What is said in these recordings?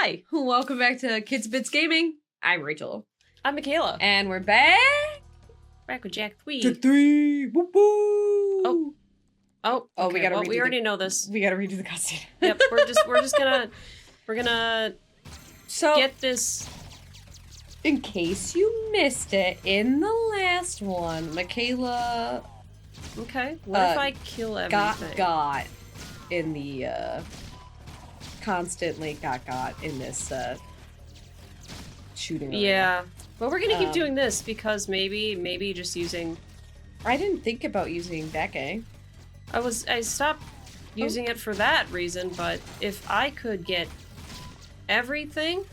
Hi. Welcome back to Kids Bits Gaming. I'm Rachel. I'm Michaela. And we're back. Back with Jak 3. Jak 3. Woo woo. Oh, we okay. gotta well, we already know this. We gotta redo the cutscene. Yep, we're just gonna get this. In case you missed it, in the last one, Michaela Okay. What if I kill everything? got in the constantly got in this shooting arena. Yeah. But we're gonna keep doing this because maybe just using. I didn't think about using Becky. I stopped using it for that reason, but if I could get everything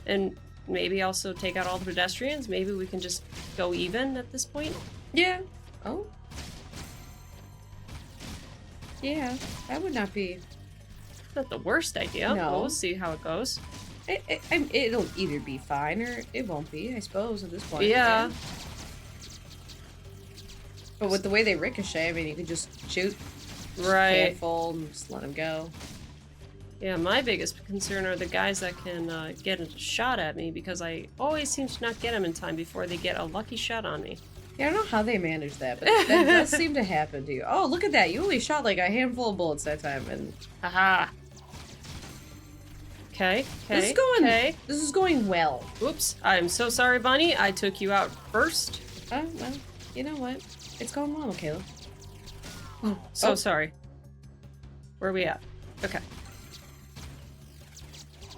and maybe also take out all the pedestrians, maybe we can just go even at this point. Yeah. Oh. Yeah, that would not be... Not the worst idea. No. We'll see how it goes. It'll either be fine or it won't be, I suppose, at this point. Yeah. Right? But with the way they ricochet, I mean, you could just shoot. Right. Handful and just let them go. Yeah, my biggest concern are the guys that can get a shot at me because I always seem to not get them in time before they get a lucky shot on me. Yeah, I don't know how they manage that, but that does seem to happen to you. Oh, look at that. You only shot like a handful of bullets that time, and... Haha. Okay, This is going well. Oops, I'm so sorry, Bunny. I took you out first. Oh, well, you know what? It's going well, Michaela. So sorry. Where are we at? Okay.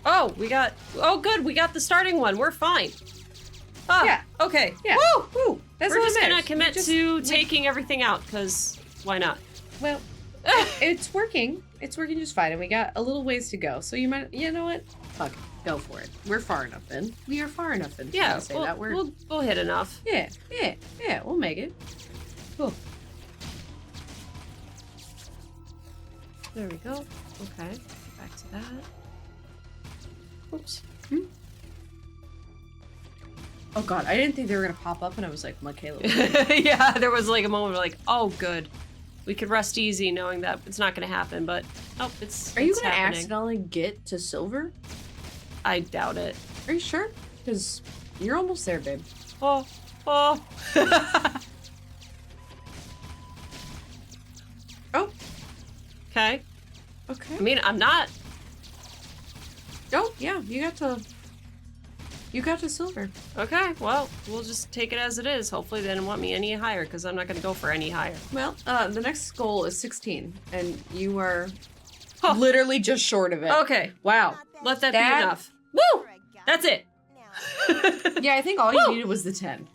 Oh, good, we got the starting one. We're fine. Ah, Yeah. Okay. Yeah. Woo! Woo! That's We're what just it gonna matters. commit to taking everything out, because why not? Well, it's working. It's working just fine, and we got a little ways to go. So you know what? Fuck it. Go for it. We're far enough in. We are far enough in. Yeah, Say that word. we'll hit enough. Yeah. We'll make it. Cool. There we go. Okay. Back to that. Oops. Oh god, I didn't think they were gonna pop up, and I was like, Michaela. Yeah, there was like a moment where like, oh good. We could rest easy knowing that it's not gonna happen, but it's Are you gonna happening. accidentally get to silver? I doubt it. Are you sure? Because you're almost there, babe. Oh. Oh. Okay. Okay. I mean, I'm not. Oh, yeah, you got to silver. Okay, well, we'll just take it as it is. Hopefully they didn't want me any higher, because I'm not going to go for any higher. Well, the next goal is 16, and you are literally just short of it. Okay. Wow. Let that be enough. Woo! That's it. Yeah, I think all you needed was the 10.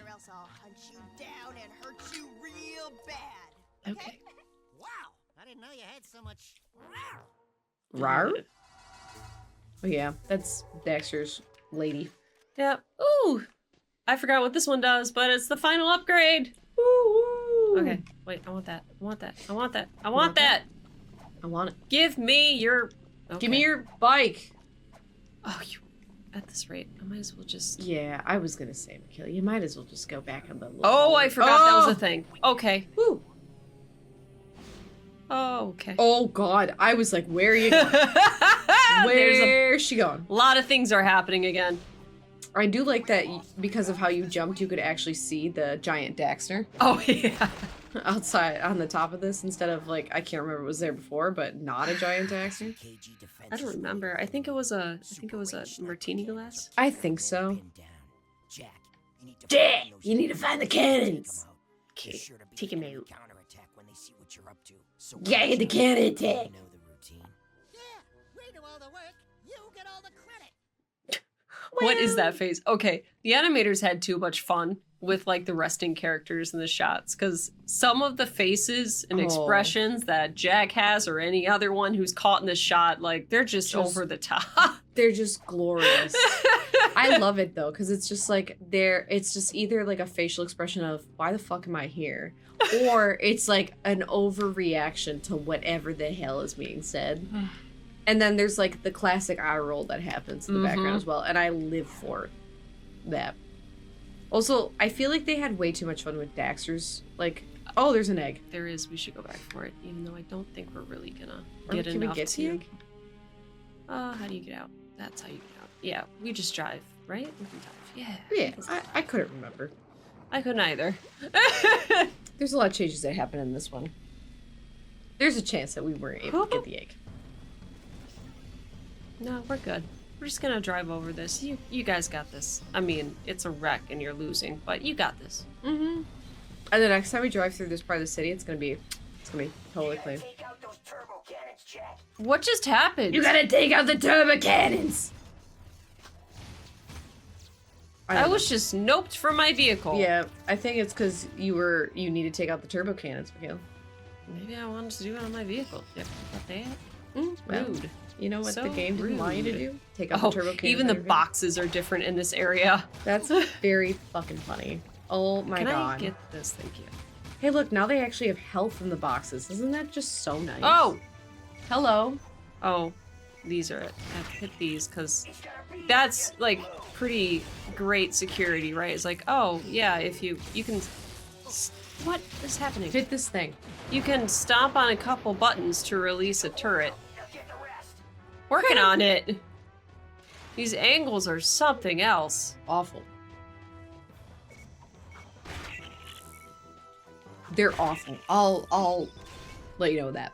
Or else I'll hunt you down and hurt you real bad. Okay. Wow, I didn't know you had so much. Rar? Oh yeah, that's Daxter's lady. Yep. Ooh! I forgot what this one does, but it's the final upgrade. Woo! Okay, wait, I want that. I want that. I want that. I want that. I want it. Give me your... Okay. Give me your bike. Oh, you... At this rate, I might as well just... Yeah, I was gonna say, Michaela, you might as well just go back on the little... Oh, I forgot that was a thing. Okay. Woo! Oh, okay. Oh god, I was like, where are you going? Where's she going? A lot of things are happening again. I do like that because of how you jumped, you could actually see the giant Daxter Oh, yeah. outside on the top of this instead of like, I can't remember what was there before, but not a giant Daxter. I don't remember. I think it was a martini glass. I think so. Jack, you need to find the cannons. Okay, take him out. Yeah, get the cannon attack. What is that face? Okay, the animators had too much fun with like the resting characters and the shots, because some of the faces and expressions that Jak has or any other one who's caught in the shot, like they're just over the top. They're just glorious. I love it though, because it's just like it's just either like a facial expression of why the fuck am I here? Or it's like an overreaction to whatever the hell is being said. And then there's like the classic eye roll that happens in the background as well, and I live for that. Also, I feel like they had way too much fun with Daxter's, like, oh, there's an egg. There is, we should go back for it, even though I don't think we're really gonna Or get can enough we get the egg? How do you get out? That's how you get out. Yeah, we just drive, right? We can drive. Yeah. Yeah, I couldn't remember. I couldn't either. There's a lot of changes that happen in this one. There's a chance that we weren't able to get the egg. No, we're good. We're just gonna drive over this. You guys got this. I mean, it's a wreck and you're losing, but you got this. Mm-hmm. And the next time we drive through this part of the city, it's gonna be totally clean. Take out those turbo cannons, Jack. What just happened? You gotta take out the turbo cannons! I was just noped from my vehicle. Yeah, I think it's because you need to take out the turbo cannons, Mikhail. Maybe I wanted to do it on my vehicle. Yeah, about that. Well, Rude. you know what So the game didn't want you to rude. do? Take out the turbo cannons. Even the on your vehicle. boxes are different in this area. That's very fucking funny. Oh my Can god. I get this? Thank you. Hey, look, now they actually have health in the boxes. Isn't that just so nice? Oh! Hello. Oh, these are it. I have to hit these because that's like pretty great security, right? It's like, oh yeah, if you can. What is happening? Hit this thing. You can stomp on a couple buttons to release a turret. Working on it. These angles are something else. Awful. They're awful. I'll let you know that.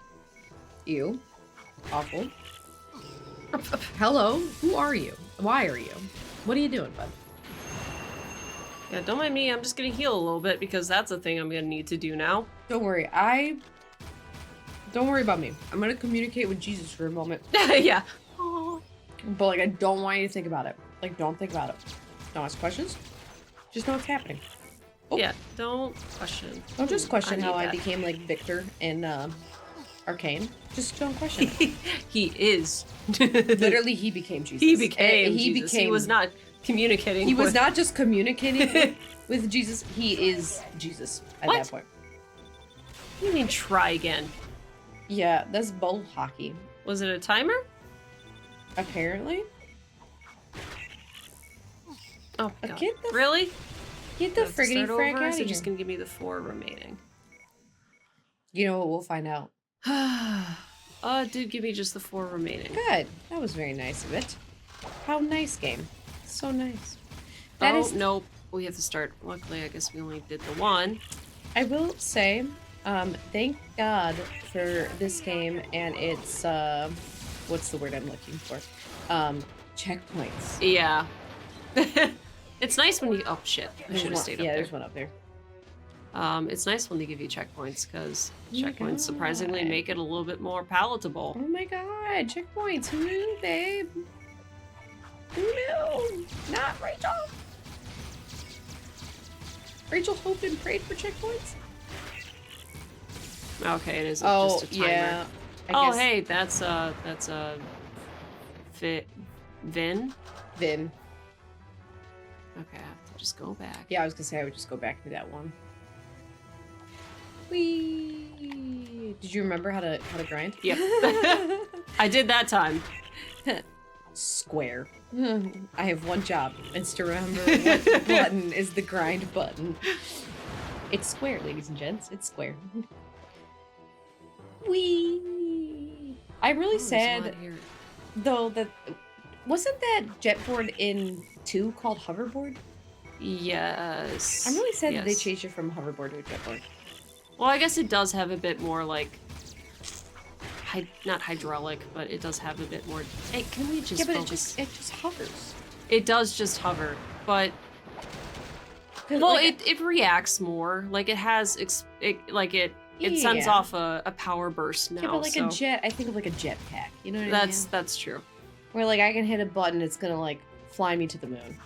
You. Awful. Hello. Who are you? Why are you? What are you doing, bud? Yeah, don't mind me. I'm just gonna heal a little bit because that's a thing I'm gonna need to do now. Don't worry. Don't worry about me. I'm gonna communicate with Jesus for a moment. Yeah. But like, I don't want you to think about it. Like, don't think about it. Don't ask questions. Just know what's happening. Oh. Yeah, don't question. Don't just question I how need I that. became like Victor in Arcane. Just don't question it. He is. Literally, he became Jesus. He became He Jesus. became. He was not communicating. He was with- not just communicating with Jesus. He is Jesus at What? that point. What do you mean try again? Yeah, that's bowl hockey. Was it a timer? Apparently. Oh, God. Get the Really? Get the Do I have to friggity start frack over, or out is of it here. just gonna give me the 4 remaining? You know what? We'll find out. It did give me just the 4 remaining. Good. That was very nice of it. How nice, game. So nice. That Oh, is. nope. We have to start. Luckily, I guess we only did the 1. I will say, thank God for this game and its what's the word I'm looking for? Checkpoints. Yeah. It's nice when you. Oh shit! I There's should have one- stayed yeah, up there's there. one up there. It's nice when they give you checkpoints because Oh my checkpoints surprisingly God. make it a little bit more palatable. Oh my God! Checkpoints. Who knew, babe? Who knew? Not Rachel. Rachel hoped and prayed for checkpoints. Okay, it is Oh just a timer. yeah. I Oh guess hey, that's a Vin. Then. Okay, I have to just go back. Yeah, I was gonna say I would just go back to that one. Whee! Did you remember how to grind? Yep. I did that time. Square. I have one job. It's to remember what button is the grind button. It's square, ladies and gents. It's square. Whee! I'm really Oh, there's a lot sad here. though that wasn't that jetboard in 2 called hoverboard? Yes. I'm really sad that they Yes. changed it from hoverboard to a jetboard. Well, I guess it does have a bit more like, not hydraulic, but it does have a bit more. Hey, can we just Yeah, but focus? it just hovers. It does just hover, but well, Like, it reacts more. Like it has, it sends Yeah. off a power burst now. yeah, but like so a jet, I think of like a jetpack. You know what I that's mean? that's true. Where like I can hit a button, it's gonna like fly me to the moon.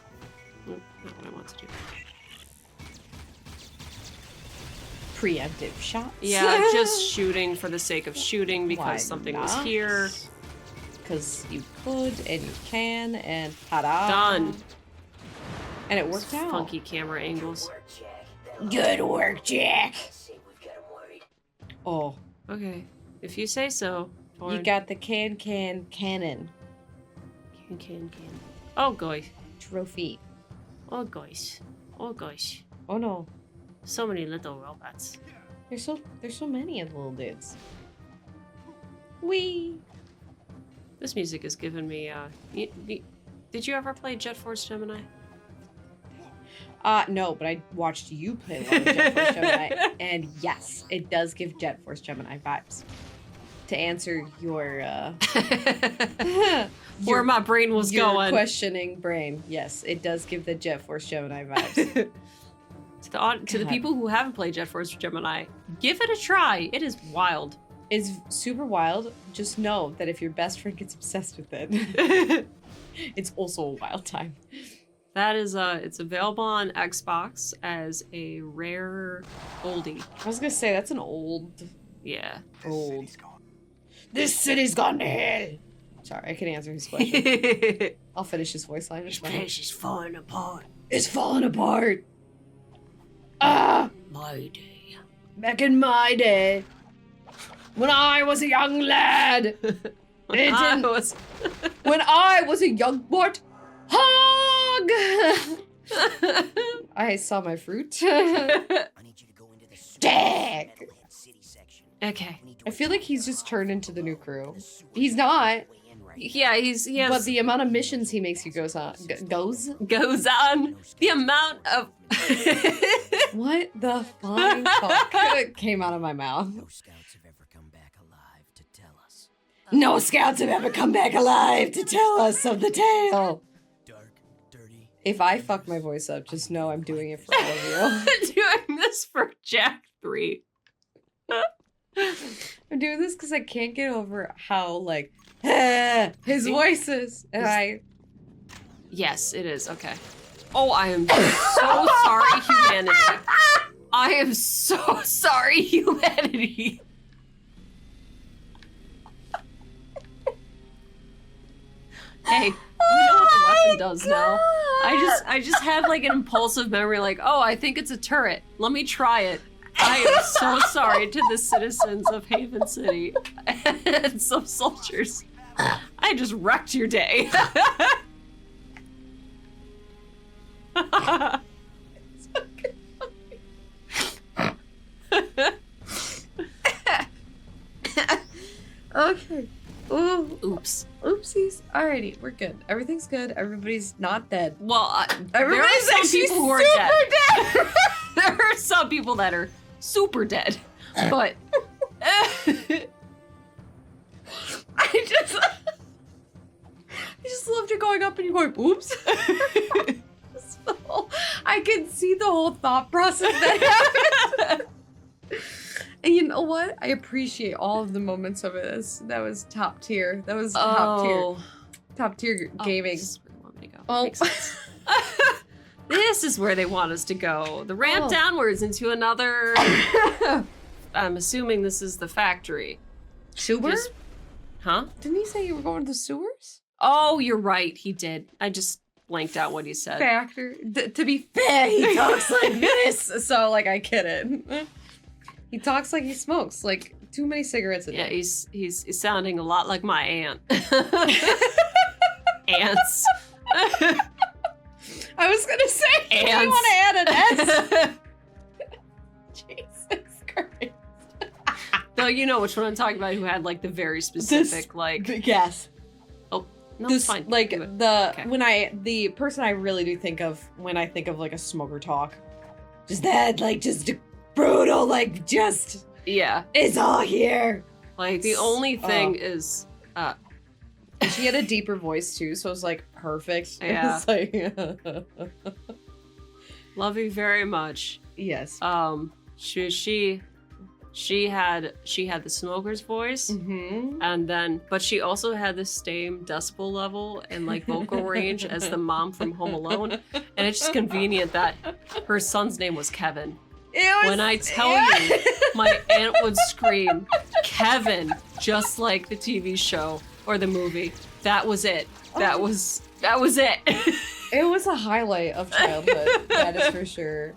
Not what I want to do. Preemptive shots. Yeah, just shooting for the sake of shooting because Why something was not? here. Because you could and you can and ta-da. Done. And it worked out. Funky camera angles. Good work, Jack. Oh, Okay, if you say so. you got the cannon can. Oh gosh. trophy. Oh gosh. Oh gosh. Oh no, So many little robots. there's so many of the little dudes. Wee. This music is giving me, did you ever play Jet Force Gemini? No, but I watched you play a lot of Jet Force Gemini, and yes, it does give Jet Force Gemini vibes. To answer your, where my brain was your going. questioning brain, yes, it does give the Jet Force Gemini vibes. To the people who haven't played Jet Force Gemini, give it a try. It is wild. It's super wild. Just know that if your best friend gets obsessed with it, it's also a wild time. That is, it's available on Xbox as a rare oldie. I was gonna say, that's an old... Yeah. Old. This city's gone to hell! Sorry, I can answer his question. I'll finish his voice line. This place is falling apart. It's falling apart! Ah! My day. Back in my day, when I was a young lad, when I was a young what? Hog! I saw my fruit. I need you to go into the Dag! city section. Okay. I feel like he's just turned into the new crew. He's not, Yeah, he has... but the amount of missions he makes you goes on. goes on. The amount of... What the flying fuck came out of my mouth? No scouts have ever come back alive to tell us. No scouts have ever come back alive to tell us of the tale. Dark, dirty. If I fuck my voice up, just know I'm doing it for all of you. doing this for Jack 3. I'm doing this because I can't get over how, like, his voice is. And I... Yes, it is. Okay. Oh, I am so sorry, humanity. I am so sorry, humanity. Hey, we know what the weapon does now. I just had like an impulsive memory, like, oh, I think it's a turret. Let me try it. I am so sorry to the citizens of Haven City and some soldiers. I just wrecked your day. Okay. Ooh. Oops. Oopsies. Alrighty, we're good. Everything's good. Everybody's not dead. Well, there are Everybody's some actually people who are super dead. There are some people that are super dead, but I just loved you going up and you going, oops. So, I can see the whole thought process that happened. And you know what? I appreciate all of the moments of it. That was top tier. That was top tier. Top tier gaming. This is where they want me to go. Oh. Makes sense. This is where they want us to go. The ramp downwards into another. I'm assuming this is the factory. Sewers? Huh? Didn't he say you were going to the sewers? Oh, you're right. He did. I just blanked out what he said. Factor. To be fair, he talks like this, so like I get it. He talks like he smokes like too many cigarettes a day. Yeah, he's sounding a lot like my aunt. Ants. I was gonna say, do you Ants. want to add an S? Jesus Christ. No, you know which one I'm talking about. Who had like the very specific like. Yes. Oh no, This, it's fine. like Do it. the Okay. the person I really do think of when I think of like a smoker talk, just that like just brutal like just Yeah, it's all here. like the only thing is. She had a deeper voice too, so it was like perfect. Yeah. It's like Love you very much. yes. She had the smoker's voice, Mm-hmm. and then but she also had the same decibel level and like vocal range as the mom from Home Alone, and it's just convenient that her son's name was Kevin. When I tell you, my aunt would scream, "Kevin," just like the TV show or the movie. That was it. That was it. It was a highlight of childhood. That is for sure.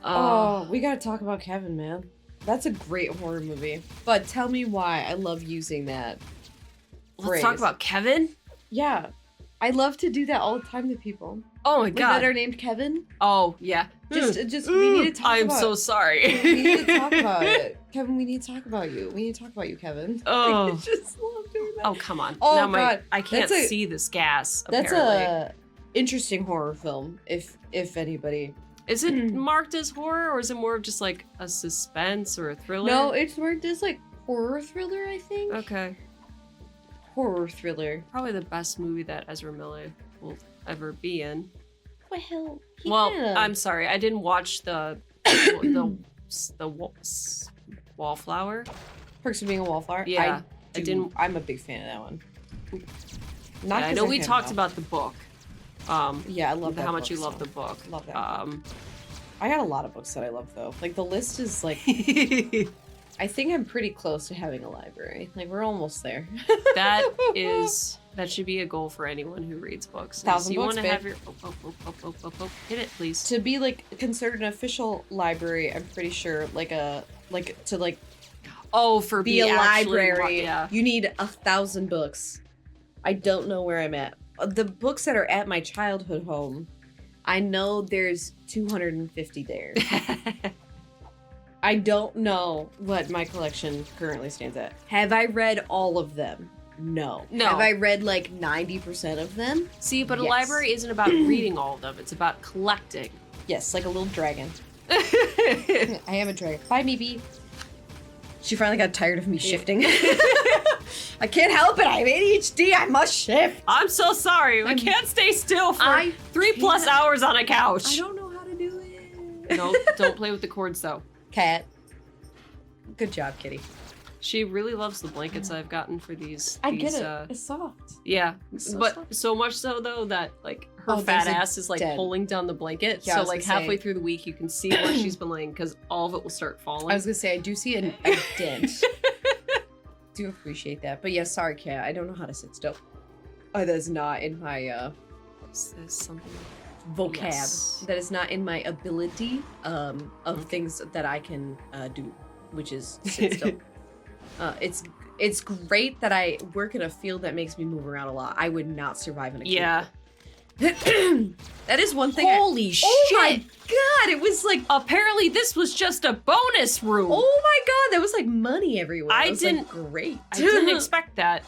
Oh, we gotta talk about Kevin, man. That's a great horror movie. But tell me why I love using that. Let's talk phrase. about Kevin. Yeah. I love to do that all the time to people. Oh my Like god. that are named Kevin. Oh yeah. Just we need to talk I'm about so sorry. We need to talk about it. Kevin, we need to talk about you. We need to talk about you, Kevin. Oh. I just love doing Oh, come on. Oh, now God. I can't That's a- see this gas, That's apparently. a interesting horror film, if anybody. Is it marked as horror, or is it more of just like a suspense or a thriller? No, it's marked as like horror thriller, I think. Okay. Horror thriller. Probably the best movie that Ezra Miller will ever be in. Well, Well, I'm sorry, I didn't watch the Wallflower. Perks of Being a Wallflower. Yeah, I didn't. I'm a big fan of that one. Yeah, I know we talked about the book. Yeah, I love that. How much book you love so. the book. Love that. I got a lot of books that I love though. Like the list is like, I think I'm pretty close to having a library. Like we're almost there. That should be a goal for anyone who reads books. 1,000 you books, want to babe. have your hit it, please. To be like considered an official library, I'm pretty sure Oh, for be a actually library, yeah. you need 1,000 books. I don't know where I'm at. The books that are at my childhood home, I know there's 250 there. I don't know what my collection currently stands at. Have I read all of them? No. No. Have I read like 90% of them? See, but a Yes. library isn't about reading all of them. It's about collecting. Yes, like a little dragon. I am a dragon. Bye, Meepy. She finally got tired of me shifting. I can't help it. I have ADHD. I must shift. I'm so sorry. We can't stay still for 3+ hours on a couch. I don't know how to do it. No, don't play with the cords though. Cat. Good job, kitty. She really loves the blankets I've gotten for these. I get these, it. It's soft. Yeah, It's so but soft. so much so though that like her Oh, fat there's a ass is like dent. pulling down the blanket. Yeah, I so was like gonna halfway say. through the week you can see where she's been laying because all of it will start falling. I was gonna say I do see a dent. Do appreciate that, but yeah, sorry, cat. I don't know how to sit still. Oh, that is not in my Is this something? vocab. Yes. That is not in my ability of things that I can do, which is sit still. It's great that I work in a field that makes me move around a lot. I would not survive in a Yeah. that is one thing. Holy shit! Oh my god! It was like, Apparently this was just a bonus room. oh my god! That was like money everywhere. I It was, like, didn't- great. I didn't expect that.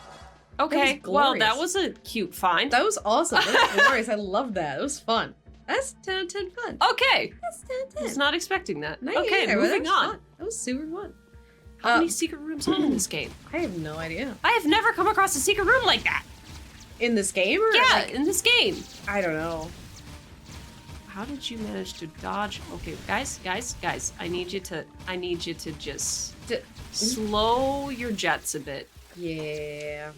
Okay, was well that glorious. was a cute find. That was awesome. That was glorious. I love that. It was fun. That's 10 out of 10 fun. Okay, That's 10 out of 10. I was not expecting that. Me Okay, either, but that moving was on. fun. That was super fun. How many secret rooms are in this game? I have no idea. I have never come across a secret room like that. In this game? Or Yeah, like- in this game. I don't know. How did you manage to dodge? Okay, guys, I need you to just slow your jets a bit. Yeah.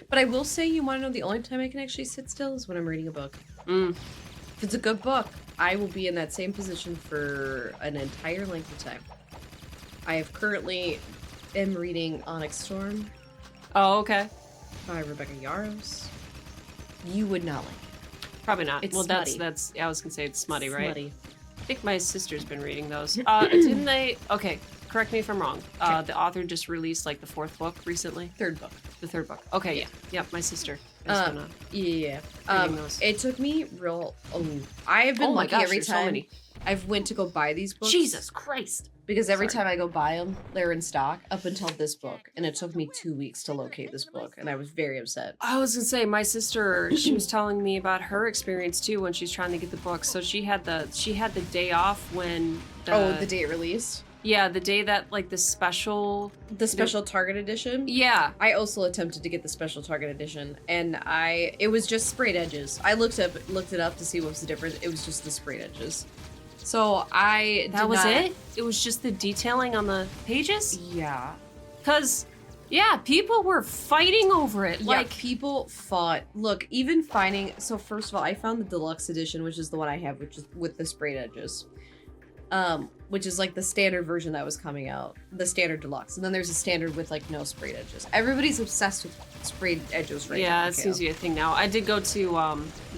But I will say, you want to know the only time I can actually sit still is when I'm reading a book. Mm. If it's a good book, I will be in that same position for an entire length of time. I have currently am reading Onyx Storm Oh, okay. by Rebecca Yarros. You would not like it. Probably not. It's well, smutty. that's. I was gonna say it's smutty, right? Smutty. I think my sister's been reading those. Didn't they? Okay, correct me if I'm wrong. The author just released like the 4th book recently. Third book. The 3rd book. Okay, yeah. Yep, my sister. is gonna- Yeah. reading those. It took me real. I have been Oh my lucky gosh, every there's so time many. I've went to go buy these books. Jesus Christ. Because every Sorry. time I go buy them, they're in stock up until this book, and it took me 2 weeks to locate this book, and I was very upset. I was gonna say my sister. She was telling me about her experience too when she's trying to get the book. So she had the day off when. The day it released, Yeah, the day that like the special. the special Target edition. Yeah. I also attempted to get the special Target edition, and it was just sprayed edges. I looked it up to see what was the difference. It was just the sprayed edges. So That was it? It was just the detailing on the pages? Yeah. Because, yeah, people were fighting over it. Like Like, people fought. Look, even finding. So first of all, I found the deluxe edition, which is the one I have, which is with the sprayed edges. Which is like the standard version that was coming out, the standard deluxe, and then there's a standard with like no sprayed edges. Everybody's obsessed with sprayed edges right now. yeah, it seems to be a thing now. I did go to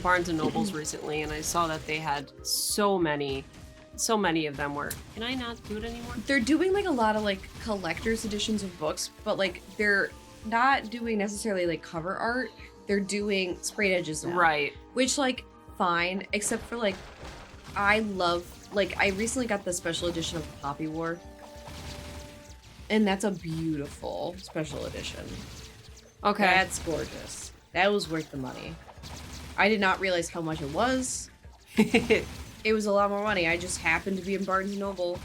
Barnes & Noble's recently, and I saw that they had so many of them were. Can I not do it anymore? They're doing like a lot of like collector's editions of books, but like they're not doing necessarily like cover art. They're doing sprayed edges now. Right. Which like fine, except for like I recently got the special edition of Poppy War. And that's a beautiful special edition. Okay. That's gorgeous. That was worth the money. I did not realize how much it was. It was a lot more money. I just happened to be in Barnes & Noble.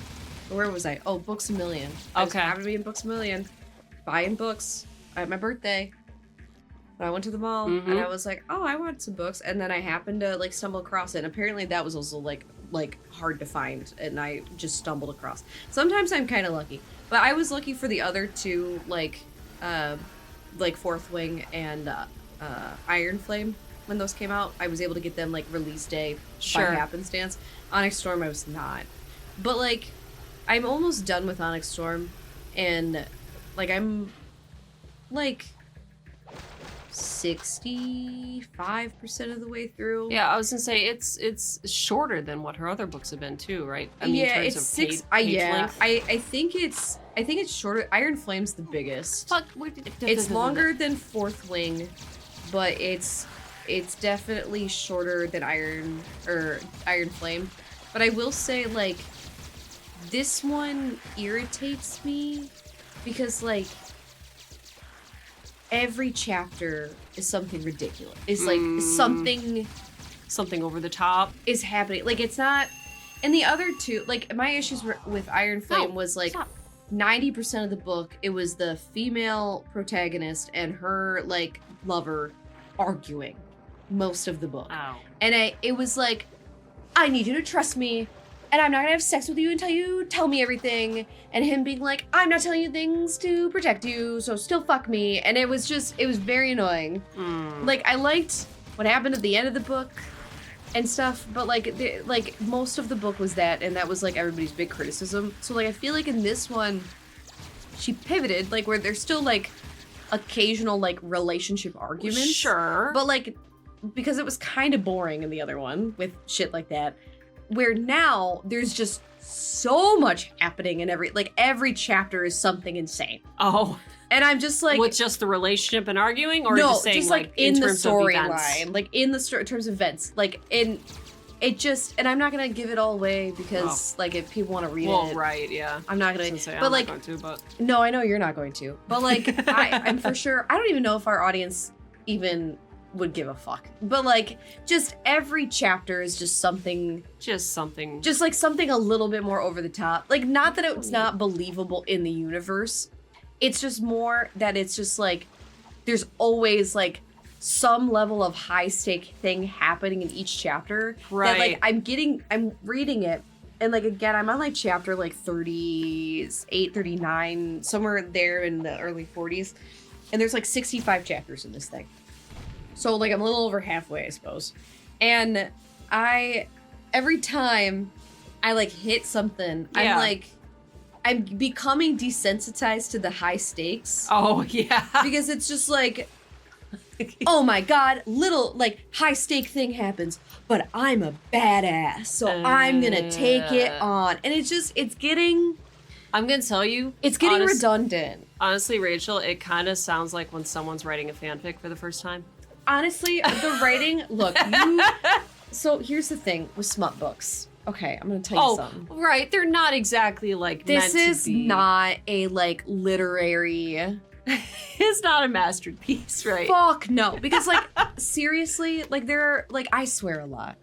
Where was I? Oh, Books A Million. I just Okay. happened to be in Books A Million, buying books at my birthday. I went to the mall and I was like, oh, I want some books. And then I happened to like stumble across it. And apparently that was also like hard to find. And I just stumbled across. Sometimes I'm kind of lucky. But I was lucky for the other two, like Fourth Wing and Iron Flame. When those came out, I was able to get them like release day by happenstance. Onyx Storm, I was not. But like, I'm almost done with Onyx Storm. And like, I'm like 65% of the way through. Yeah, I was gonna say it's shorter than what her other books have been too, right? I mean, yeah, in terms it's of six. page Yeah, length. I think it's shorter. Iron Flame's the biggest. Fuck, It's longer than Fourth Wing, but it's definitely shorter than Iron Flame. But I will say, like, this one irritates me because like every chapter is something ridiculous. It's like something over the top. is happening. Like, it's not. And the other two, like, my issues with Iron Flame was like 90% of the book, it was the female protagonist and her like lover arguing most of the book. Ow. And it was like, I need you to trust me, and I'm not gonna have sex with you until you tell me everything. And him being like, I'm not telling you things to protect you, so still fuck me. And it was very annoying. Like, I liked what happened at the end of the book and stuff, but like, most of the book was that, and that was like everybody's big criticism. So like, I feel like in this one, she pivoted, like, where there's still like occasional like relationship arguments. Sure. But like, because it was kind of boring in the other one with shit like that, where now there's just so much happening in every chapter is something insane. Oh. And I'm just like, with just the relationship and arguing, or no, just saying like in the terms of events? storyline, like in the terms of events, like in it just, and I'm not gonna give it all away because like if people want to read Well, it, right, yeah. I'm not gonna. I was gonna say, but I'm like, not going to, but no, I know you're not going to. But like, I'm for sure. I don't even know if our audience even would give a fuck. But like, just every chapter is just something, just like something a little bit more over the top. Like, not that it's not believable in the universe. It's just more that it's just like, there's always like some level of high stake thing happening in each chapter. Right. That like I'm reading it, and like, again, I'm on like chapter like 38, 39, somewhere there in the early 40s. And there's like 65 chapters in this thing. So like, I'm a little over halfway, I suppose. And every time I like hit something, Yeah. I'm becoming desensitized to the high stakes. oh yeah. Because it's just like, oh my god, little like high stake thing happens, but I'm a badass, so I'm gonna take it on. And it's getting I'm gonna tell you, redundant. Honestly, Rachel, it kind of sounds like when someone's writing a fanfic for the first time. Honestly, the writing, look, so here's the thing with smut books. Okay, I'm gonna tell you something. Right, they're not exactly like This meant is to be. not a like literary. It's not a masterpiece, right? Fuck no, because like seriously, like there are like, I swear a lot.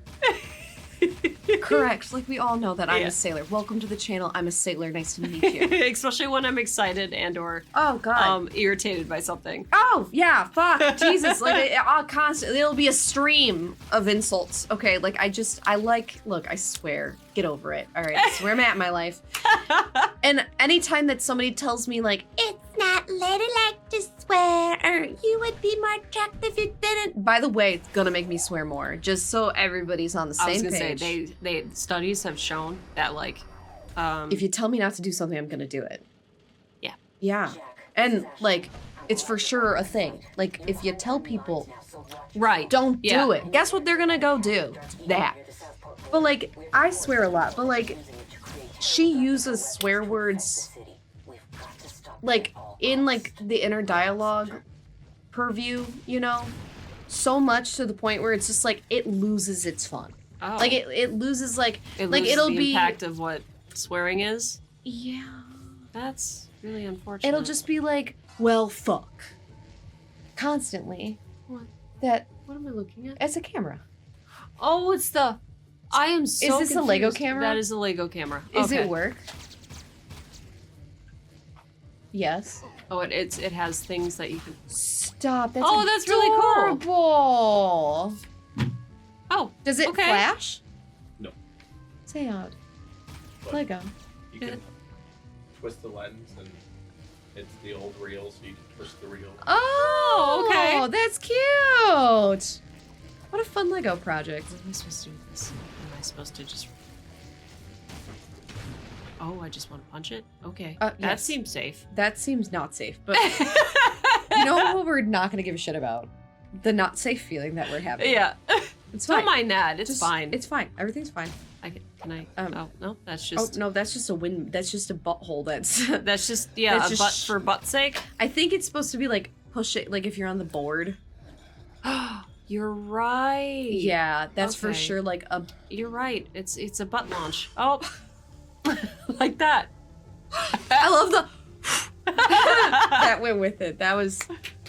Correct. Like, we all know that I'm a sailor. Welcome to the channel. I'm a sailor. Nice to meet you. Especially when I'm excited and or Oh god. irritated by something. Oh yeah. Fuck. Jesus. Like, I'll constantly. It'll be a stream of insults. Okay. Like, Look. I swear. Get over it. All right. That's where I'm at in my life. And anytime that somebody tells me like, it's not ladylike to swear, or you would be more attractive if you didn't. By the way, it's gonna make me swear more, just so everybody's on the same I was gonna page. say they studies have shown that like If you tell me not to do something, I'm gonna do it. Yeah. Yeah. And like, it's for sure a thing. Like, if you tell people, right, don't do it, guess what they're gonna go do? That. But like, I swear a lot, but like, she uses swear words like in like the inner dialogue purview, you know, so much to the point where it's just like, it loses its fun. Oh. Like it loses like loses it'll the be impact of what swearing is. Yeah. That's really unfortunate. It'll just be like, well, fuck. constantly What? that What am I looking at? it's a camera. Oh, it's the. I am so. Is this a Lego confused. camera? That is a Lego camera. Is Okay. it work? Yes. Oh, it has things that you can. Stop. That's Oh, that's really cool. adorable. Oh, Does it okay. flash? No. Sad. But Lego. You can twist the lens, and it's the old reel, so you can twist the reel. Oh, okay. That's cute. What a fun Lego project. What am I supposed to do with this? Am I supposed to just? Oh, I just want to punch it. Okay, that yes. seems safe. That seems not safe, but you know what we're not going to give a shit about? The not safe feeling that we're having. Yeah. It's fine. Don't mind that. It's Just- fine. It's fine. Everything's fine. Can I? Um, Oh no, that's Oh just. no, that's just a win. That's just a butthole. That's. That's just yeah, That's a just butt for butt's sake. I think it's supposed to be like push it, like if you're on the board. You're right. Yeah, that's for Okay. sure. Like a. You're right. It's a butt launch. Oh, like that. I love the. That went with it. That was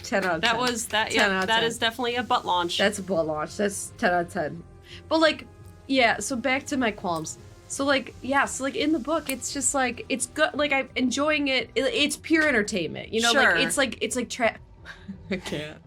10 out of 10. That was that. 10 out Yeah, of that 10. is definitely a butt launch. That's a butt launch. That's 10 out of 10. But like, yeah. So back to my qualms. So like, yeah. So like in the book, it's just like it's good. Like I'm enjoying it. It's pure entertainment. You know, Sure. like it's like I can't.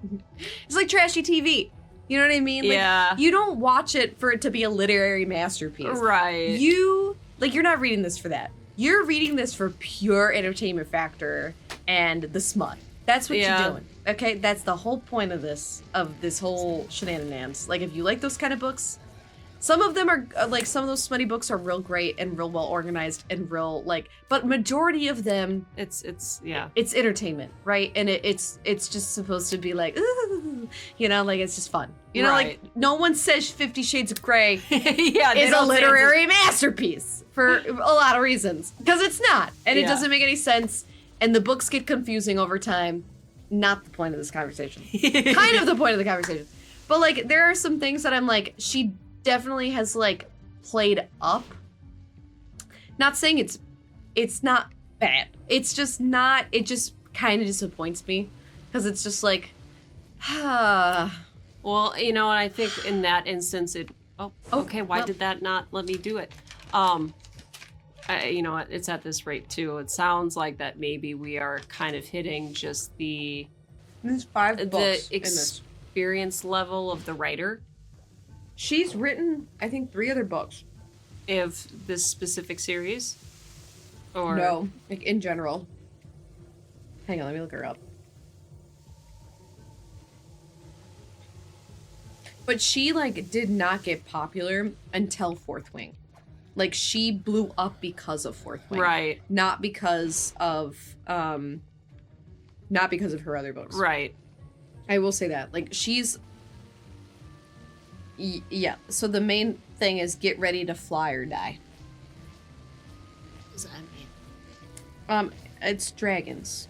It's like trashy TV. You know what I mean? Like, Yeah. You don't watch it for it to be a literary masterpiece. right. You're not reading this for that. You're reading this for pure entertainment factor and the smut. That's what Yeah. you're doing. Okay? That's the whole point of this whole shenanigans. Like if you like those kind of books, some of them are like some of those smutty books are real great and real well organized and real like but majority of them It's yeah. it's entertainment, right? And it's just supposed to be like ooh, you know, like it's just fun. You know, Right. like no one says 50 Shades of Grey Yeah. they is a don't say it's literary masterpiece for a lot of reasons because it's not and it Yeah. doesn't make any sense and the books get confusing over time. Not the point of this conversation. Kind of the point of the conversation, but like there are some things that I'm like she definitely has like played up. Not saying it's not bad, it's just not, it just kind of disappoints me because it's just like Well, you know, and I think in that instance, it. Oh, okay. Why well. did that not let me do it? You know, it's at this rate too. It sounds like that maybe we are kind of hitting just the there's 5 the books in this. experience level of the writer She's written I think 3 other books. of this specific series. Or No, like in general. Hang on, let me look her up. But she like did not get popular until Fourth Wing. Like she blew up because of Fourth Wing. Right. Not because of her other books. Right. I will say that. Like she's yeah. So the main thing is get ready to fly or die. What does that mean? It's dragons.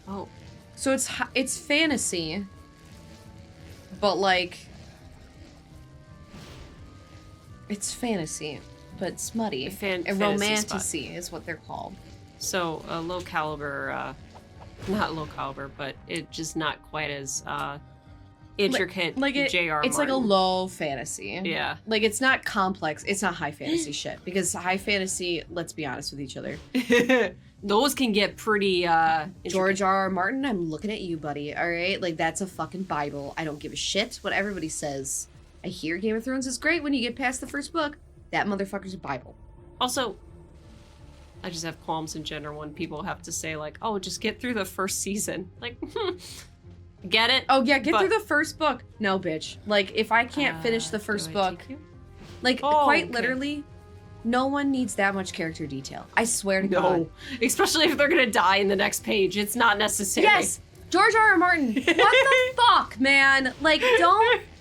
Oh. So it's fantasy, but like it's fantasy, but smutty and Fantasy romantasy is what they're called. So a low caliber, not low caliber, but it just not quite as intricate. Like J.R. it's like a Martin. low fantasy. Yeah. Like it's not complex. It's not high fantasy shit because high fantasy. Let's be honest with each other. Those can get pretty George R.R. Martin, I'm looking at you, buddy. All right, like that's a fucking Bible. I don't give a shit what everybody says. I hear Game of Thrones is great when you get past the first book. That motherfucker's a Bible. Also, I just have qualms in general when people have to say like, "Oh, just get through the first season." Like, get it? Oh yeah, get But- through the first book. No, bitch. Like if I can't finish the first do I book, take you? like Oh, quite okay. literally, no one needs that much character detail. I swear to No, God. especially if they're gonna die in the next page. It's not necessary. Yes, George R.R. Martin. What the fuck, man? Like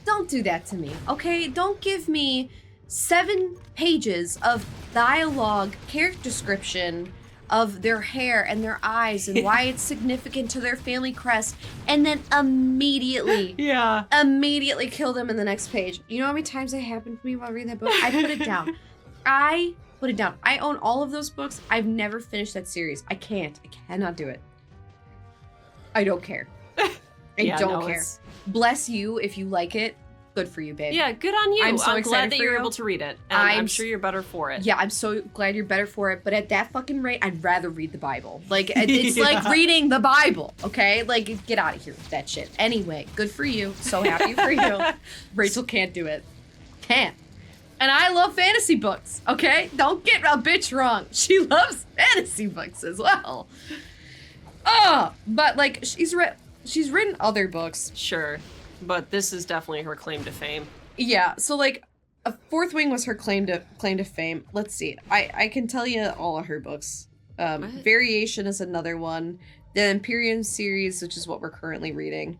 don't do that to me, okay? Don't give me 7 pages of dialogue, character description of their hair and their eyes and why it's significant to their family crest, and then immediately kill them in the next page. You know how many times that happened to me while reading that book? I put it down. I own all of those books. I've never finished that series. I cannot do it. I don't care. I don't no, care. it's- Bless you if you like it. Good for you, babe. Yeah, good on you. I'm so excited glad that for you're you. able to read it. And I'm sure you're better for it. Yeah, I'm so glad you're better for it. But at that fucking rate, I'd rather read the Bible. Like, it's Yeah. like reading the Bible, okay? Like, get out of here with that shit. Anyway, good for you. So happy for you. Rachel can't do it. Can't. And I love fantasy books, okay? Don't get a bitch wrong. She loves fantasy books as well. Oh, but like, she's written other books. Sure. But this is definitely her claim to fame. Yeah, so like a Fourth Wing was her claim to fame. Let's see. I can tell you all of her books. Variation is another one. The Imperium series, which is what we're currently reading.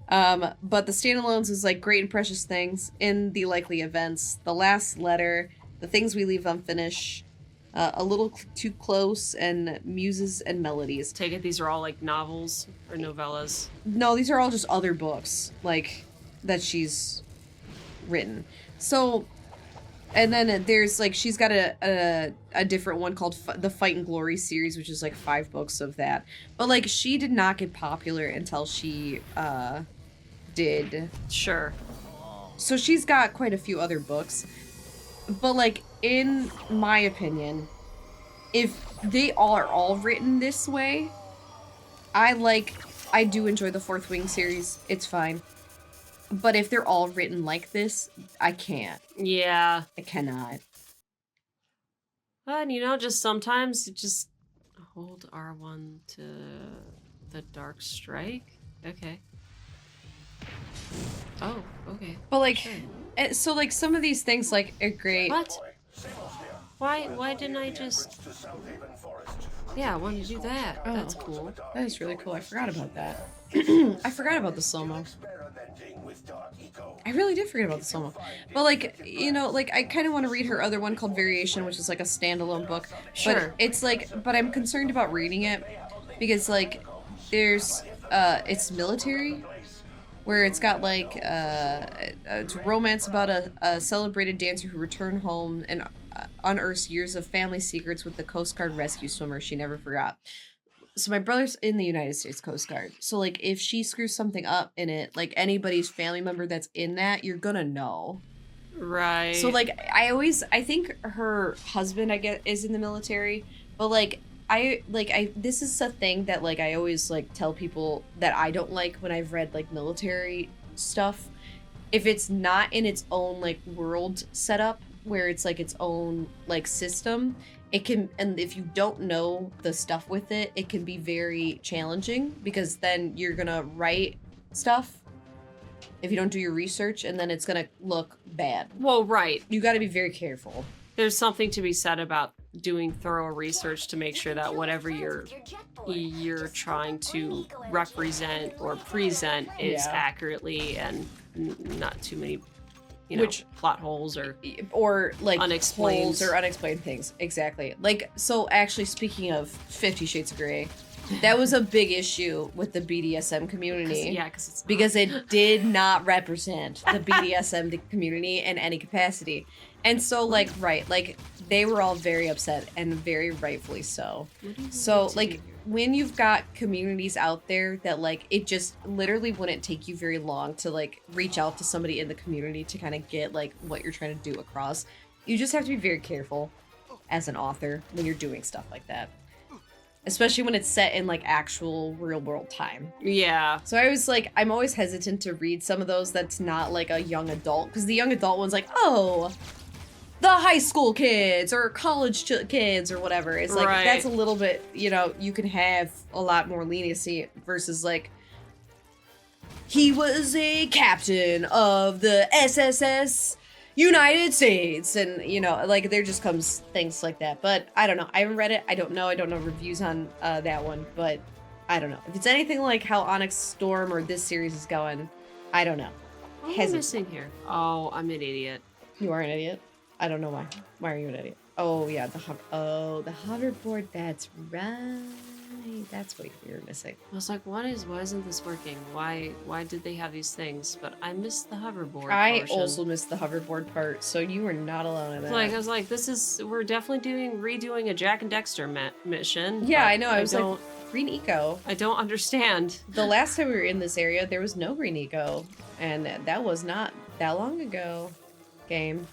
But the standalones is like Great and Precious Things, In the Likely Events, The Last Letter, The Things We Leave Unfinished, A Little Too Close, and Muses and Melodies. Take it these are all like novels or novellas. No, these are all just other books, like, that she's written. So, and then there's, like, she's got a different one called the Fight and Glory series, which is, like, 5 books of that. But, like, she did not get popular until she, did. Sure. So she's got quite a few other books. But, like, in my opinion, if they are all written this way, I do enjoy the Fourth Wing series. It's fine. But if they're all written like this, I can't. Yeah. I cannot. And you know, just sometimes you just hold R1 to the Dark Strike. Okay. Oh, okay. But like, Sure. so like some of these things like are great. What? Why didn't I just... Yeah, I wanted to do that. Oh. That's cool. That is really cool. I forgot about that. I forgot about the slow-mo. I really did forget about the slow-mo. But like, you know, like I kind of want to read her other one called Variation, which is like a standalone book. Sure. But it's like, but I'm concerned about reading it because like there's, it's military, where it's got like, it's a romance about a celebrated dancer who returned home and unearths years of family secrets with the Coast Guard rescue swimmer she never forgot. So my brother's in the United States Coast Guard. So like if she screws something up in it, like anybody's family member that's in that, you're gonna know. Right. So like I think her husband I get is in the military, but like this is a thing that like I always like tell people that I don't like when I've read like military stuff. If it's not in its own like world setup where it's like its own like system, it can, and if you don't know the stuff with it, it can be very challenging because then you're gonna write stuff if you don't do your research and then it's gonna look bad. Well, right. You got to be very careful. There's something to be said about doing thorough research to make sure that whatever you're trying to represent or present is Yeah. accurately and not too many, you know, plot holes or like unexplained holes or unexplained things. Exactly. Like, so actually speaking of 50 Shades of Grey, that was a big issue with the BDSM community. Because it did not represent the BDSM community in any capacity. And so like, right, like they were all very upset and very rightfully so. So like when you've got communities out there that like, it just literally wouldn't take you very long to like reach out to somebody in the community to kind of get like what you're trying to do across. You just have to be very careful as an author when you're doing stuff like that. Especially when it's set in like actual real world time. Yeah. So I'm always hesitant to read some of those that's not like a young adult, because the young adult one's like, oh, the high school kids or college kids or whatever. It's like, Right. That's a little bit, you know, you can have a lot more leniency versus like, he was a captain of the SSS United States, and you know, like there just comes things like that. But I don't know. I haven't read it. I don't know reviews on that one, but I don't know if it's anything like how Onyx Storm or this series is going. I don't know. What am I missing here? Oh, I'm an idiot. You are an idiot. I don't know why. Why are you an idiot? Oh yeah, the hoverboard. That's right. That's what you're missing. I was like, why isn't this working? Why did they have these things? But I missed the hoverboard I portion. also missed the hoverboard part, so you are not alone in that. Like I was like, we're definitely redoing a Jak and Daxter mission. Yeah, but I know. I was like, Green eco. I don't understand. The last time we were in this area, there was no green eco, and that was not that long ago. Game.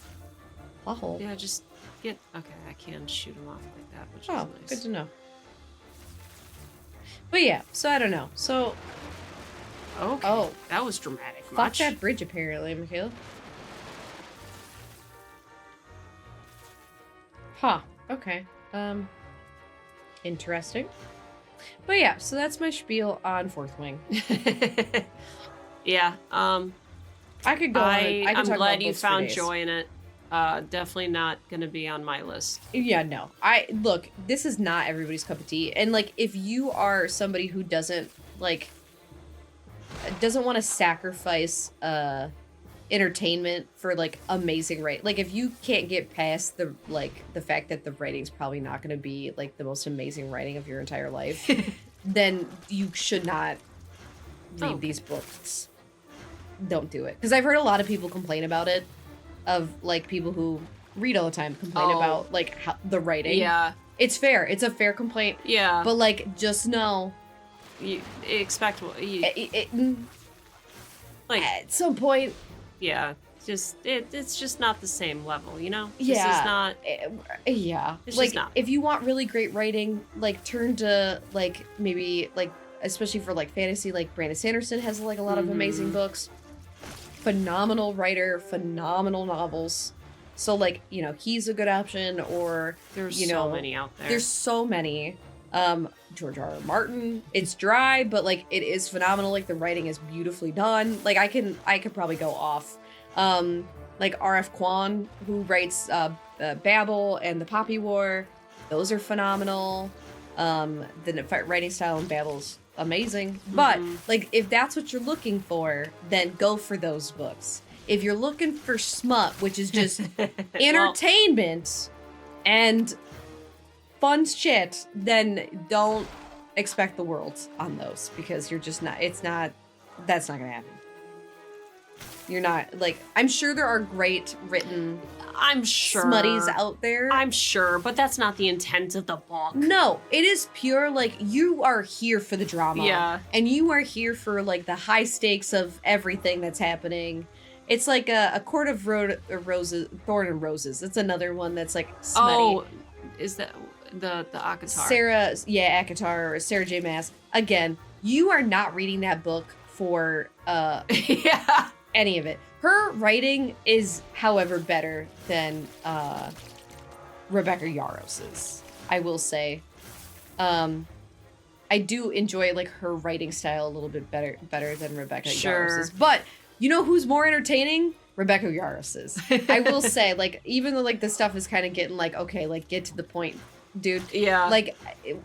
Plot hole. Yeah, just get... Okay, I can shoot him off like that, which Oh, is good nice. to know. But yeah, so I don't know. So, Okay. oh, That was dramatic. fuck Much. that bridge apparently, Michaela. Huh. Okay. Interesting. But yeah, so that's my spiel on Fourth Wing. Yeah. I could go on. I could I'm talk glad about you books for found days. joy in it. Definitely not gonna be on my list. Yeah, no. Look, this is not everybody's cup of tea. And like if you are somebody who doesn't want to sacrifice entertainment for like amazing writing. Like if you can't get past the fact that the writing's probably not going to be like the most amazing writing of your entire life, then you should not read these books. Don't do it. Because I've heard a lot of people complain about it, of like people who read all the time complain about like how, the writing. Yeah. It's fair. It's a fair complaint. Yeah. But like just know You expect you, like at some point, yeah, just it's just not the same level, you know? yeah, This is not yeah. It's Like just not. if you want really great writing, like turn to like maybe like especially for like fantasy, like Brandon Sanderson has like a lot of amazing books. Phenomenal writer, phenomenal novels. So like, you know, he's a good option, or there's you so know, many out there. there's so many. George R. R. Martin. It's dry, but like it is phenomenal. Like the writing is beautifully done. Like I could probably go off. Like R.F. Kuang, who writes Babel and the Poppy War. Those are phenomenal. The writing style in Babel's amazing. But like if that's what you're looking for, then go for those books. If you're looking for smut, which is just entertainment and fun shit, then don't expect the world on those, because you're just not, that's not gonna happen. You're not, like, I'm sure there are great written I'm sure smutties out there. I'm sure, but that's not the intent of the book. No, it is pure, like, you are here for the drama. Yeah. And you are here for, like, the high stakes of everything that's happening. It's like a Court of Roses, Thorn and Roses. It's another one that's, like, smutty. Oh, is that the Akatar? Akatar, or Sarah J. Maas. Again, you are not reading that book for Yeah. any of it. Her writing is, however, better than Rebecca Yaros's, I will say. I do enjoy like her writing style a little bit better than Rebecca Yaros's. But you know who's more entertaining? Rebecca Yaros's. I will say, like, even though like the stuff is kind of getting like, okay, like get to the point, dude. Yeah. Like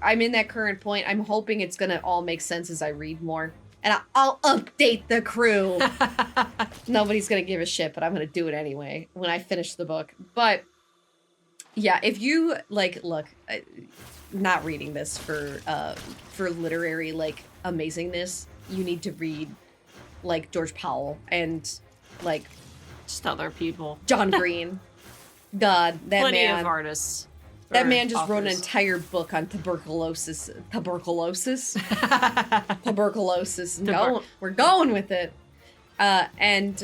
I'm in that current point. I'm hoping it's gonna all make sense as I read more. And I'll update the crew. Nobody's gonna give a shit, but I'm gonna do it anyway when I finish the book. But yeah, if you like, look, not reading this for literary like amazingness, you need to read like George Powell and like just other people. John Green. God, that Plenty man. of artists. That or man just wrote an authors. entire book on tuberculosis. Tuberculosis. We're going with it. And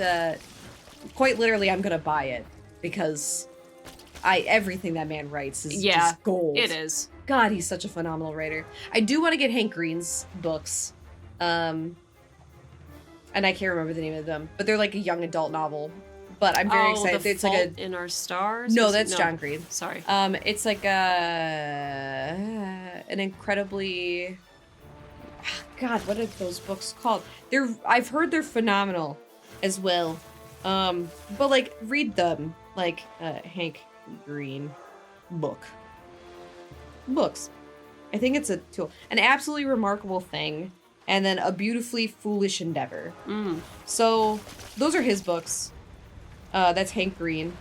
quite literally, I'm gonna buy it because everything that man writes is just gold. It is. God, he's such a phenomenal writer. I do want to get Hank Green's books, and I can't remember the name of them, but they're like a young adult novel. But I'm very excited. The It's Fault like in Our Stars. no, that's John Green. Sorry. It's like an incredibly, God, what are those books called? I've heard they're phenomenal as well. But like read them, like Hank Green books. I think it's an absolutely remarkable thing, and then a beautifully foolish endeavor. So those are his books. That's Hank Green.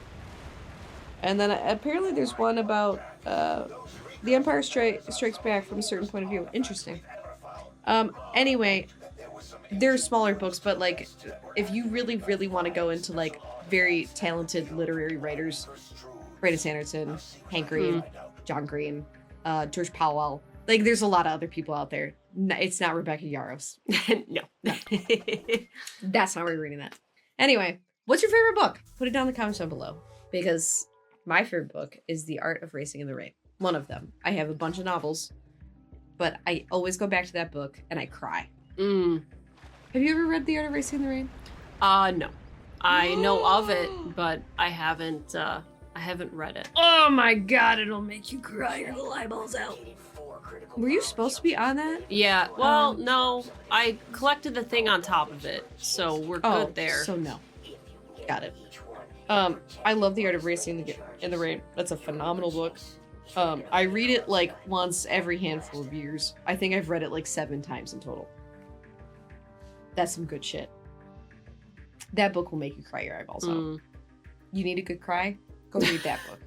And then apparently there's one about The Empire Strikes Back from a certain point of view. Interesting. Anyway, they're smaller books, but like if you really, really want to go into like very talented literary writers, Brandon Sanderson, Hank Green, John Green, George Powell, Like, there's a lot of other people out there. It's not Rebecca Yarros. No. That's not why we're reading that. Anyway, what's your favorite book? Put it down in the comments down below. Because my favorite book is The Art of Racing in the Rain. One of them. I have a bunch of novels, but I always go back to that book and I cry. Mm. Have you ever read The Art of Racing in the Rain? No. I know of it, but I haven't read it. Oh my god, it'll make you cry your little eyeballs out. Were you supposed to be on that? Yeah, well, no. I collected the thing on top of it, so we're good there. So no. Got it. I love The Art of Racing in the Rain. That's a phenomenal book. I read it like once every handful of years. I think I've read it like 7 times in total. That's some good shit. That book will make you cry your eyeballs out. You need a good cry? Go read that book.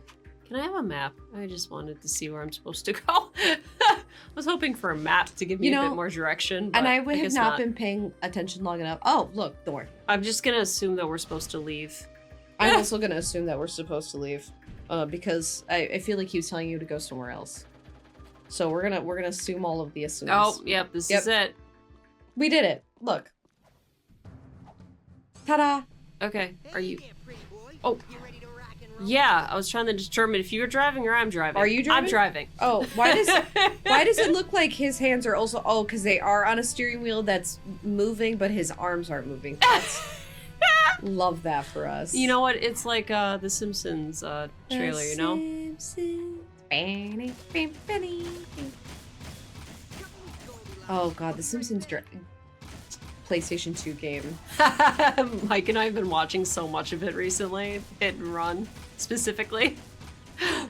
Can I have a map? I just wanted to see where I'm supposed to go. I was hoping for a map to give me a bit more direction. But and I would have guess not been paying attention long enough. Oh, look, door. I'm just gonna assume that we're supposed to leave. I'm also gonna assume that we're supposed to leave, because I feel like he was telling you to go somewhere else. So we're gonna assume all of the assumes. Oh, yep, this is it. We did it. Look. Ta-da! Okay, are you? There, pretty boy. Oh. You ready to rock and roll? Yeah, I was trying to determine if you were driving or I'm driving. Are you driving? I'm driving. Oh, why does it look like his hands are also? Oh, because they are on a steering wheel that's moving, but his arms aren't moving. Love that for us. You know what? It's like the Simpsons trailer, you know? Oh god, the Simpsons PlayStation 2 game. Mike and I have been watching so much of it recently. Hit and Run, specifically.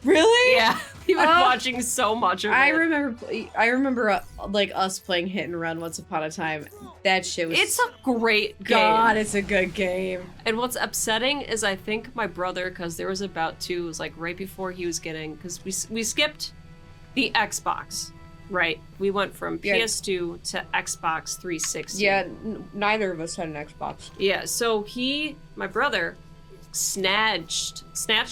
Really? Yeah, we've been watching so much of it. I remember like us playing Hit and Run once upon a time. That shit was. It's a great game. God, it's a good game. And what's upsetting is I think my brother, because there was about two, it was like right before he was getting, because we skipped the Xbox, right? We went from PS2 to Xbox 360. Yeah, neither of us had an Xbox. Yeah, so my brother, snatched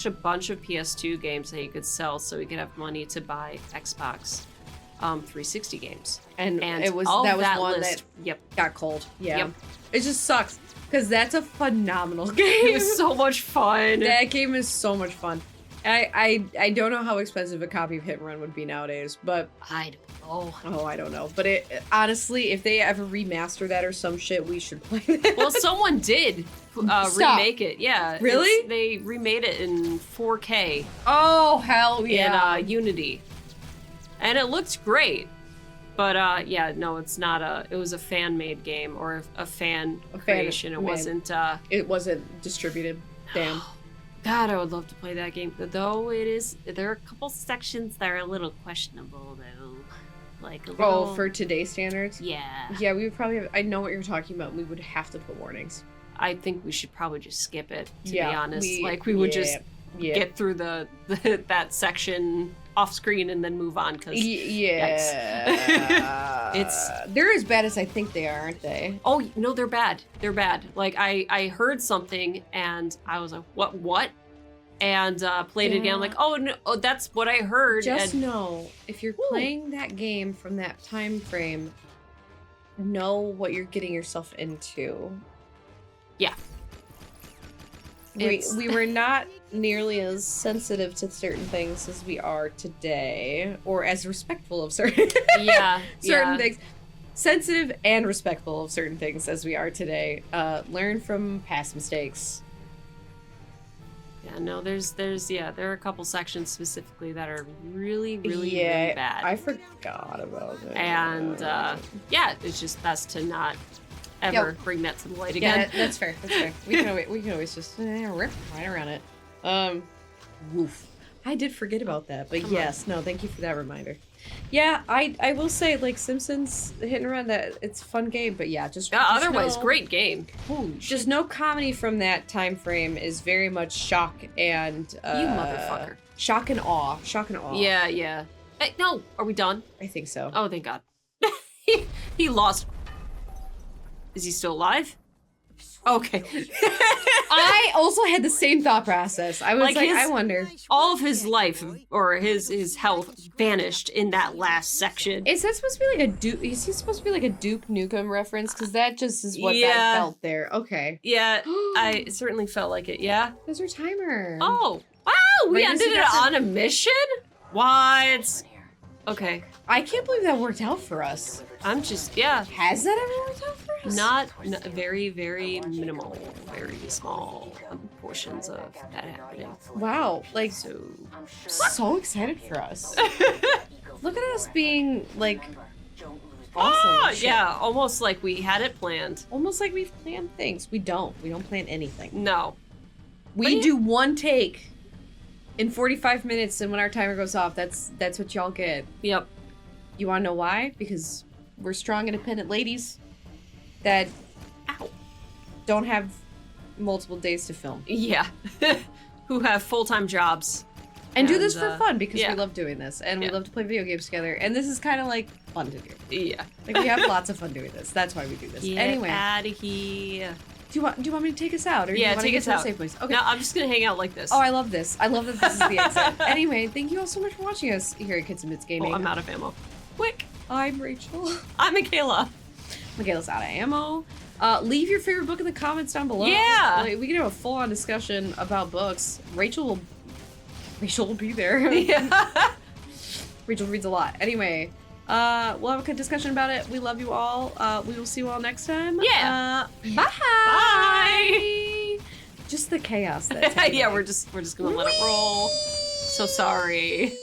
a bunch of PS2 games that he could sell so he could have money to buy Xbox 360 games. And it was all that was that one list, that got cold. Yeah. Yep. It just sucks because that's a phenomenal game. It was so much fun. That game is so much fun. I don't know how expensive a copy of Hit and Run would be nowadays, but I don't know. Oh, I don't know. But it honestly, if they ever remaster that or some shit, we should play that. Well, someone did remake it. Yeah. Really? They remade it in 4K. Oh, hell yeah. In Unity. And it looked great. But yeah, no, it's not it was a fan-made game or a fan creation. It wasn't distributed. Damn. God, I would love to play that game. Though there are a couple sections that are a little questionable, though. Like a little... Oh, for today's standards? Yeah. Yeah, we would probably I know what you're talking about. We would have to put warnings. I think we should probably just skip it, to be honest. We would just get through that section off screen and then move on, because they're as bad as I think they are, aren't they? Oh no, they're bad. They're bad. Like I heard something and I was like, what? And played it again. I'm like, oh no, that's what I heard. Just know if you're playing that game from that time frame, know what you're getting yourself into. Yeah. We were not nearly as sensitive to certain things as we are today, or as respectful of certain things. Sensitive and respectful of certain things as we are today. Learn from past mistakes. Yeah, no, there are a couple sections specifically that are really really bad. I forgot about it. And it's just best to not ever bring that to the light again. Yeah, that's fair. That's fair. We can always just rip right around it. Woof. I did forget about that, but no, thank you for that reminder. Yeah, I will say, like, Simpsons Hit and Run, that it's a fun game, but otherwise great game. Just no comedy from that time frame is very much shock and you motherfucker. Shock and awe. Yeah. Hey, no, are we done? I think so. Oh, thank God. he lost. Is he still alive? Okay. I also had the same thought process. I was Like like, his- I wonder. All of his life or his health vanished in that last section. Is that supposed to be like a Duke? Is he supposed to be like a Duke Nukem reference? Because that just is what Yeah. that felt there. Okay. Yeah, I certainly felt like it. Yeah. There's our timer. Oh, wow! We Right, ended so it that's on a mission. What? Okay. I can't believe that worked out for us. I'm just yeah. Has that ever worked out for us? Not very, very minimal, very small portions of that happening. Wow. Like, so excited for us. Look at us being like awesome. Ah, Shit. yeah, almost like we had it planned. Almost like we've planned things. We don't. We don't plan anything. No. We But do one take in 45 minutes, and when our timer goes off, that's what y'all get. Yep. You want to know why? Because we're strong, independent ladies that don't have multiple days to film. Yeah. Who have full-time jobs. And do this for fun because yeah. we love doing this. And we Yeah. love to play video games together. And this is kind of like fun to do. Yeah. Like we have lots of fun doing this. That's why we do this. Get Anyway, out of here. do you want me to take us out? Or do Yeah, you want to take get us to the out. safe place? Okay. No, I'm just gonna hang out like this. Oh, I love this. I love that this is the exit. Anyway, thank you all so much for watching us here at Kids and Bits Gaming. Oh, I'm out of ammo. Quick. I'm Rachel. I'm Michaela. Michaela's out of ammo. Leave your favorite book in the comments down below. Yeah. Like, we can have a full-on discussion about books. Rachel will be there. Yeah. Rachel reads a lot. Anyway, we'll have a good discussion about it. We love you all. We will see you all next time. Yeah. Bye. Bye. Just the chaos that's happening. Yeah, we're just gonna let it roll. So sorry.